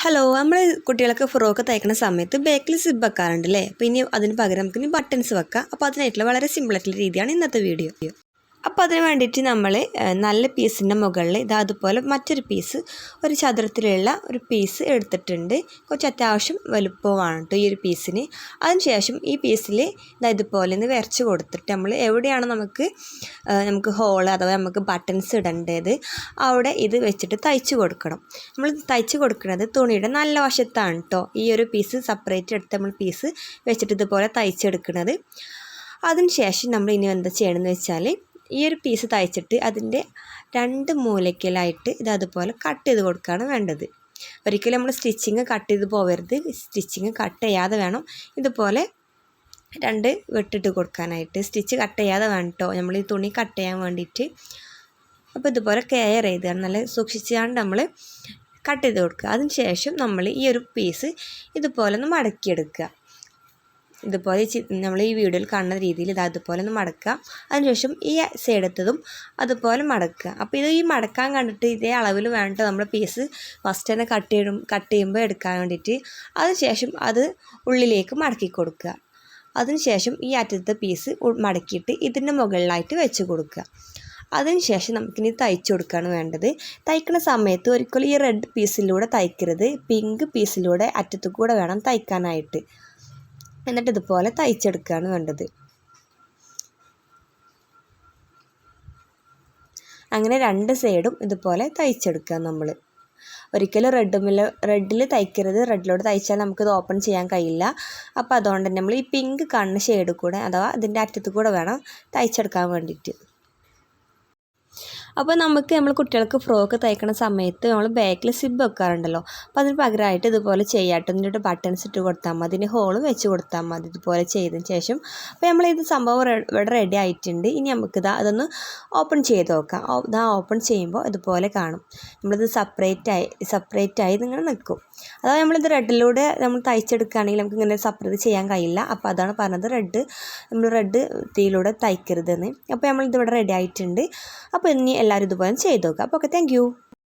Hello, നമ്മൾ കുട്ടികൾക്ക് frock തയ്ക്കുന്ന സമയത്ത് ബാക്കിൽ സിബ് വെക്കാറുണ്ടല്ലേ. അപ്പോൾ ഇനി അതിന് പകരം നമുക്ക് ഇനി ബട്ടൺസ് വെക്കാം. അപ്പോൾ അതിനായിട്ടുള്ള വളരെ സിമ്പിളായിട്ടുള്ള രീതിയാണ് ഇന്നത്തെ വീഡിയോ. അപ്പോൾ അതിന് വേണ്ടിയിട്ട് നമ്മൾ നല്ല പീസിൻ്റെ മുകളിൽ അതുപോലെ മറ്റൊരു പീസ്, ഒരു ചതുരത്തിലുള്ള ഒരു പീസ് എടുത്തിട്ടുണ്ട്. കുറച്ച് അത്യാവശ്യം വലുപ്പമാണ് കേട്ടോ ഈ ഒരു പീസിന്. അതിനുശേഷം ഈ പീസിൽ ഇതുപോലെ ഒന്ന് വരച്ച് കൊടുത്തിട്ട് നമ്മൾ എവിടെയാണ് നമുക്ക് ഹോൾ അഥവാ നമുക്ക് ബട്ടൺസ് ഇടേണ്ടത് അവിടെ ഇത് വെച്ചിട്ട് തയ്ച്ച് കൊടുക്കണം. നമ്മൾ തയ്ച്ച് കൊടുക്കുന്നത് തുണിയുടെ നല്ല വശത്താണ് കേട്ടോ. ഈ ഒരു പീസ് സെപ്പറേറ്റ് എടുത്ത് നമ്മൾ പീസ് വെച്ചിട്ട് ഇതുപോലെ തയ്ച്ചെടുക്കുന്നത്. അതിനുശേഷം നമ്മൾ ഇനി എന്താ ചെയ്യണമെന്ന് വെച്ചാൽ ഈ ഒരു പീസ് തയ്ച്ചിട്ട് അതിൻ്റെ രണ്ട് മൂലയ്ക്കലായിട്ട് അതുപോലെ കട്ട് ചെയ്ത് കൊടുക്കുകയാണ് വേണ്ടത്. ഒരിക്കലും നമ്മൾ സ്റ്റിച്ചിങ് കട്ട് ചെയ്ത് പോകരുത്. സ്റ്റിച്ചിങ് കട്ട് ചെയ്യാതെ വേണം ഇതുപോലെ രണ്ട് വെട്ടിട്ട് കൊടുക്കാനായിട്ട്. സ്റ്റിച്ച് കട്ട് ചെയ്യാതെ വേണം കേട്ടോ നമ്മൾ ഈ തുണി കട്ട് ചെയ്യാൻ വേണ്ടിയിട്ട്. അപ്പോൾ ഇതുപോലെ കെയർ ചെയ്താണ് നല്ല സൂക്ഷിച്ചാണ്ട് നമ്മൾ കട്ട് ചെയ്ത് കൊടുക്കുക. അതിന് ശേഷം നമ്മൾ ഈ ഒരു പീസ് ഇതുപോലെ ഒന്ന് മടക്കിയെടുക്കുക. ഇതുപോലെ നമ്മൾ ഈ വീഡിയോയിൽ കാണുന്ന രീതിയിൽ അതുപോലെ ഒന്ന് മടക്കുക. അതിനുശേഷം ഈ സൈഡത്തതും അതുപോലെ മടക്കുക. അപ്പോൾ ഈ മടക്കാൻ കണ്ടിട്ട് ഇതേ അളവിൽ വേണ്ട നമ്മൾ പീസ് ഫസ്റ്റ് തന്നെ കട്ട് ചെയ്യുമ്പോൾ എടുക്കാൻ വേണ്ടിയിട്ട്. അതിനുശേഷം അത് ഉള്ളിലേക്ക് മടക്കി കൊടുക്കുക. അതിനുശേഷം ഈ അറ്റത്തെ പീസ് മടക്കിയിട്ട് ഇതിൻ്റെ മുകളിലായിട്ട് വെച്ച് കൊടുക്കുക. അതിനുശേഷം നമുക്കിനി തയ്ച്ചു കൊടുക്കുകയാണ് വേണ്ടത്. തയ്ക്കുന്ന സമയത്ത് ഒരിക്കലും ഈ റെഡ് പീസിലൂടെ തയ്ക്കരുത്, പിങ്ക് പീസിലൂടെ അറ്റത്തു കൂടെ വേണം തയ്ക്കാനായിട്ട്. എന്നിട്ട് ഇതുപോലെ തയ്ച്ചെടുക്കുകയാണ് വേണ്ടത്. അങ്ങനെ രണ്ട് സൈഡും ഇതുപോലെ തയ്ച്ചെടുക്കുക. നമ്മൾ ഒരിക്കലും റെഡിൽ തയ്ക്കരുത്. റെഡിലോട്ട് തയ്ച്ചാൽ നമുക്കിത് ഓപ്പൺ ചെയ്യാൻ കഴിയില്ല. അപ്പോൾ അതുകൊണ്ട് തന്നെ നമ്മൾ ഈ പിങ്ക് കാണുന്ന ഷെയ്ഡ് കൂടെ അഥവാ അതിൻ്റെ അറ്റത്ത് കൂടെ വേണം തയ്ച്ചെടുക്കാൻ വേണ്ടിയിട്ട്. അപ്പോൾ നമ്മൾ കുട്ടികൾക്ക് ഫ്രോക്ക് തയ്ക്കുന്ന സമയത്ത് നമ്മൾ ബാക്കിൽ സിബ് വെക്കാറുണ്ടല്ലോ. അപ്പോൾ അതിന് പകരമായിട്ട് ഇതുപോലെ ചെയ്യാട്ടോ. എന്നിട്ട് ബട്ടൺസ് ഇട്ട് കൊടുത്താൽ മതി, അതിന് ഹോളും വെച്ച് കൊടുത്താൽ മതി. ഇതുപോലെ ചെയ്തതിന് ശേഷം അപ്പോൾ നമ്മളിത് സംഭവം ഇവിടെ റെഡി ആയിട്ടുണ്ട്. ഇനി നമുക്കിത് അതൊന്ന് ഓപ്പൺ ചെയ്ത് നോക്കാം. ഓപ്പൺ ചെയ്യുമ്പോൾ ഇതുപോലെ കാണും. നമ്മളിത് സെപ്പറേറ്റായി ഇങ്ങനെ നിൽക്കും. അതായത് നമ്മളിത് റെഡിലൂടെ നമ്മൾ തയ്ച്ചെടുക്കുകയാണെങ്കിൽ നമുക്ക് ഇങ്ങനെ സെപ്പറേറ്റ് ചെയ്യാൻ കഴിയില്ല. അപ്പോൾ അതാണ് പറഞ്ഞത് നമ്മൾ റെഡ് തീയിലൂടെ തയ്ക്കരുതെന്ന്. അപ്പോൾ നമ്മളിതിവിടെ റെഡി ആയിട്ടുണ്ട്. അപ്പോൾ ഇനി എല്ലാവരും ഇതുപോലെ ചെയ്ത് നോക്കുക. അപ്പോൾ ഓക്കെ, താങ്ക് യു.